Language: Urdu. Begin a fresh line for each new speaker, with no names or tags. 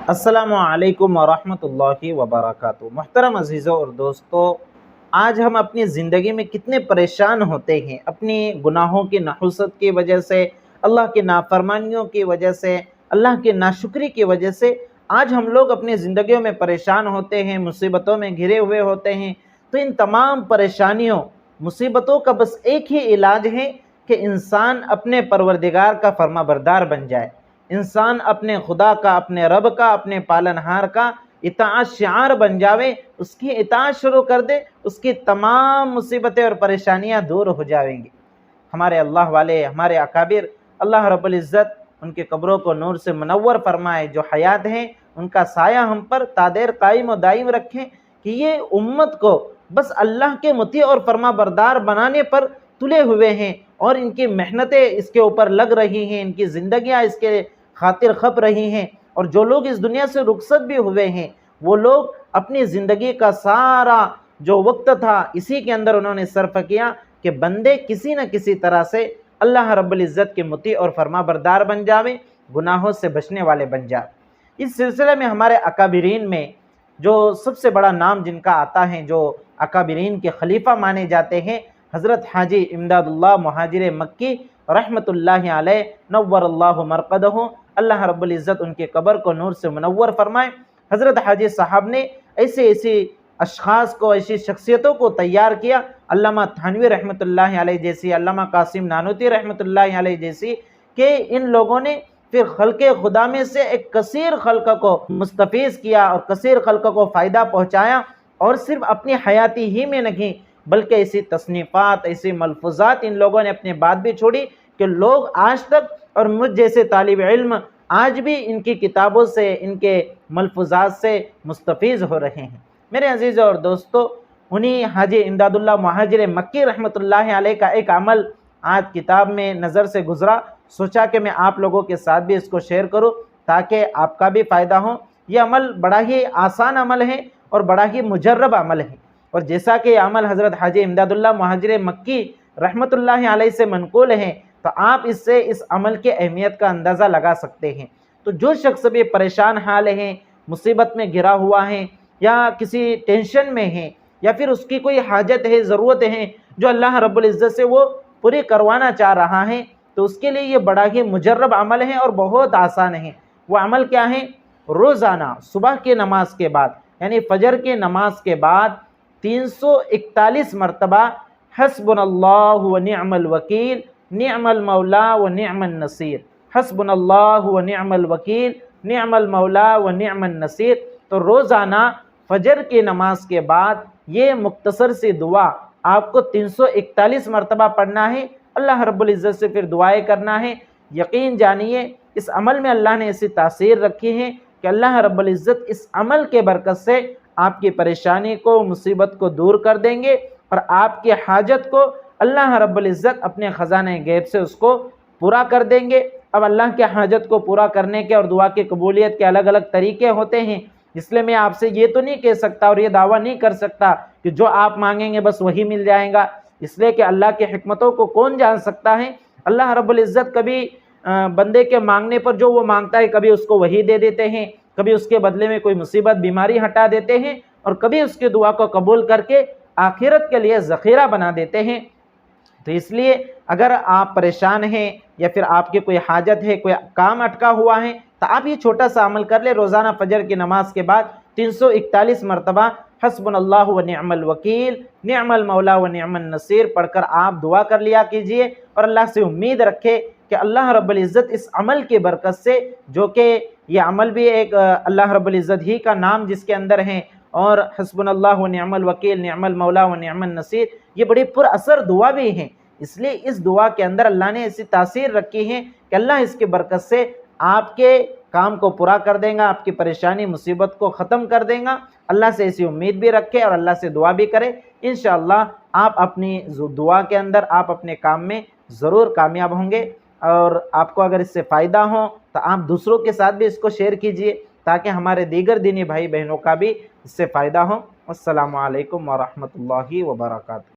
السلام علیکم ورحمۃ اللہ وبرکاتہ۔ محترم عزیزوں اور دوستو، آج ہم اپنی زندگی میں کتنے پریشان ہوتے ہیں اپنی گناہوں کی نحوست کی وجہ سے، اللہ کی نافرمانیوں کی وجہ سے، اللہ کی ناشکری کی وجہ سے۔ آج ہم لوگ اپنی زندگیوں میں پریشان ہوتے ہیں، مصیبتوں میں گھرے ہوئے ہوتے ہیں۔ تو ان تمام پریشانیوں، مصیبتوں کا بس ایک ہی علاج ہے کہ انسان اپنے پروردگار کا فرما بردار بن جائے، انسان اپنے خدا کا، اپنے رب کا، اپنے پالنہار کا اطاعت شعار بن جاوے، اس کی اطاعت شروع کر دے، اس کی تمام مصیبتیں اور پریشانیاں دور ہو جائیں گی۔ ہمارے اللہ والے، ہمارے اکابر، اللہ رب العزت ان کے قبروں کو نور سے منور فرمائے، جو حیات ہیں ان کا سایہ ہم پر تا دیر قائم و دائم رکھیں، کہ یہ امت کو بس اللہ کے مطیع اور فرما بردار بنانے پر تلے ہوئے ہیں، اور ان کی محنتیں اس کے اوپر لگ رہی ہیں، ان کی زندگیاں اس کے خاطر خپ رہی ہیں۔ اور جو لوگ اس دنیا سے رخصت بھی ہوئے ہیں، وہ لوگ اپنی زندگی کا سارا جو وقت تھا اسی کے اندر انہوں نے صرف کیا کہ بندے کسی نہ کسی طرح سے اللہ رب العزت کے مطیع اور فرما بردار بن جاویں، گناہوں سے بچنے والے بن جائیں۔ اس سلسلے میں ہمارے اکابرین میں جو سب سے بڑا نام جن کا آتا ہے، جو اکابرین کے خلیفہ مانے جاتے ہیں، حضرت حاجی امداد اللہ مہاجر مکی رحمۃ اللہ علیہ نور اللہ مرقدہ، اللہ رب العزت ان کے قبر کو نور سے منور فرمائے۔ حضرت حاجی صاحب نے ایسے اشخاص کو، ایسی شخصیتوں کو تیار کیا، علامہ تھانوی رحمۃ اللہ علیہ جیسی، علامہ قاسم نانوتوی رحمۃ اللہ علیہ جیسی، کہ ان لوگوں نے پھر خلق خدا میں سے ایک کثیر خلق کو مستفیض کیا اور کثیر خلق کو فائدہ پہنچایا، اور صرف اپنی حیاتی ہی میں نہیں بلکہ ایسی تصنیفات، ایسی ملفوظات ان لوگوں نے اپنے بعد بھی چھوڑی کہ لوگ آج تک، اور مجھ جیسے طالب علم آج بھی ان کی کتابوں سے، ان کے ملفوظات سے مستفیض ہو رہے ہیں۔ میرے عزیزوں اور دوستو، انہی حاجی امداد اللہ مہاجر مکی رحمۃ اللہ علیہ کا ایک عمل آج کتاب میں نظر سے گزرا، سوچا کہ میں آپ لوگوں کے ساتھ بھی اس کو شیئر کروں تاکہ آپ کا بھی فائدہ ہو۔ یہ عمل بڑا ہی آسان عمل ہے اور بڑا ہی مجرب عمل ہے، اور جیسا کہ یہ عمل حضرت حاجی امداد اللہ مہاجر مکی رحمۃ اللہ علیہ سے منقول ہے، تو آپ اس سے اس عمل کی اہمیت کا اندازہ لگا سکتے ہیں۔ تو جو شخص بھی پریشان حال ہیں، مصیبت میں گھرا ہوا ہے، یا کسی ٹینشن میں ہے، یا پھر اس کی کوئی حاجت ہے، ضرورت ہے جو اللہ رب العزت سے وہ پوری کروانا چاہ رہا ہے، تو اس کے لیے یہ بڑا ہی مجرب عمل ہے اور بہت آسان ہے۔ وہ عمل کیا ہے؟ روزانہ صبح کی نماز کے بعد، یعنی فجر کی نماز کے بعد 341 مرتبہ حسبنا اللہ و نعم الوکیل، نعم المولا و نعم النصیر، حسبنا اللہ و نعم الوکیل، نعم المولا و نعم النصیر۔ تو روزانہ فجر کی نماز کے بعد یہ مختصر سی دعا آپ کو 341 مرتبہ پڑھنا ہے، اللہ رب العزت سے پھر دعائیں کرنا ہے۔ یقین جانیے اس عمل میں اللہ نے ایسی تاثیر رکھی ہے کہ اللہ رب العزت اس عمل کے برکت سے آپ کی پریشانی کو، مصیبت کو دور کر دیں گے، اور آپ کی حاجت کو اللہ رب العزت اپنے خزانہ غیب سے اس کو پورا کر دیں گے۔ اب اللہ کی حاجت کو پورا کرنے کے اور دعا کی قبولیت کے الگ الگ طریقے ہوتے ہیں، اس لیے میں آپ سے یہ تو نہیں کہہ سکتا اور یہ دعویٰ نہیں کر سکتا کہ جو آپ مانگیں گے بس وہی مل جائے گا، اس لیے کہ اللہ کی حکمتوں کو کون جان سکتا ہے۔ اللہ رب العزت کبھی بندے کے مانگنے پر جو وہ مانگتا ہے، کبھی اس کو وہی دے دیتے ہیں، کبھی اس کے بدلے میں کوئی مصیبت، بیماری ہٹا دیتے ہیں، اور کبھی اس کی دعا کو قبول کر کے آخرت کے لیے ذخیرہ بنا دیتے ہیں۔ تو اس لیے اگر آپ پریشان ہیں یا پھر آپ کی کوئی حاجت ہے، کوئی کام اٹکا ہوا ہے، تو آپ یہ چھوٹا سا عمل کر لیں۔ روزانہ فجر کی نماز کے بعد 341 مرتبہ حسبنا اللہ و نعم الوکیل، نعم المولا و نعم النصیر پڑھ کر آپ دعا کر لیا کیجئے، اور اللہ سے امید رکھے کہ اللہ رب العزت اس عمل کی برکت سے، جو کہ یہ عمل بھی ایک اللہ رب العزت ہی کا نام جس کے اندر ہیں، اور حسبنا اللہ و نعم الوکیل، نعم المولا و نعم النصیر، یہ بڑی پر اثر دعا بھی ہیں۔ اس لیے اس دعا کے اندر اللہ نے ایسی تاثیر رکھی ہے کہ اللہ اس کی برکت سے آپ کے کام کو پورا کر دیں گا، آپ کی پریشانی مصیبت کو ختم کر دیں گا۔ اللہ سے ایسی امید بھی رکھے اور اللہ سے دعا بھی کرے، انشاءاللہ آپ اپنی دعا کے اندر، آپ اپنے کام میں ضرور کامیاب ہوں گے۔ اور آپ کو اگر اس سے فائدہ ہو تو آپ دوسروں کے ساتھ بھی اس کو شیئر کیجئے تاکہ ہمارے دیگر دینی بھائی بہنوں کا بھی اس سے فائدہ ہو۔ السلام علیکم ورحمۃ اللہ وبرکاتہ۔